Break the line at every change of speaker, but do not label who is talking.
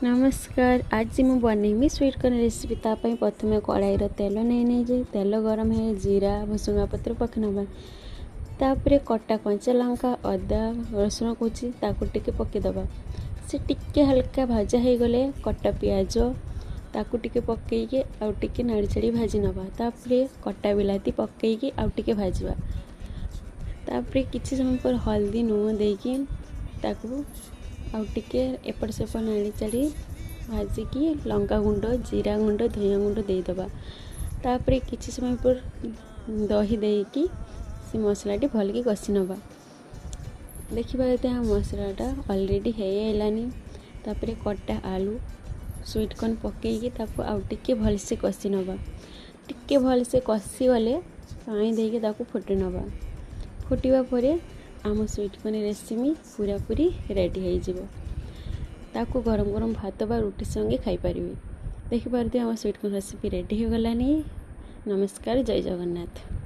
नमस्कार। आज मु बनैमी स्वीट कॉर्न रेसिपी। तापाई प्रथम कड़ाई तेल नहीं जाए तेल गरम है जीरा भुसुंगा पत्र पकनवा तापर कटा कंचा लंका अदा रसुण कुची ताकू टिके पकईदबा से टिके हल्का भाजा हो गले कटा पियाज ताकू टिके पकईके आउ टिके नाड़ी छाड़ी भाजी नवा तापर कटा बिलाती पकईके आउ टिके भाजवा तापर किछि समय पर हल्दी लुण देकी ताकू आउ टिके एपट सेपट नाड़ी चाड़ी भाजिकी लंका गुंड जीरा गुंड धनिया गुंड देदेबा तापर किछि समय पर दही देकी से मसलाटी भल की कषि नवा देखिबा मसलाटा ऑलरेडी हेलानी तापर कटा आलू स्वीट कॉर्न पकईकी ताकू आउ टिके भल से कषि नवा टिके भल से कषि गले पानी देके ताकू फुटे नवा फुटिबा परे आम स्वीट कॉर्न रेसिपी पूरा पूरी रेडी हो ताकू गरम गरम भात बा रुटी संगे खाई पारिबे। देखि पारते आम स्वीट कॉर्न रेसिपी रेडी हो गलानी। नमस्कार, जय जगन्नाथ।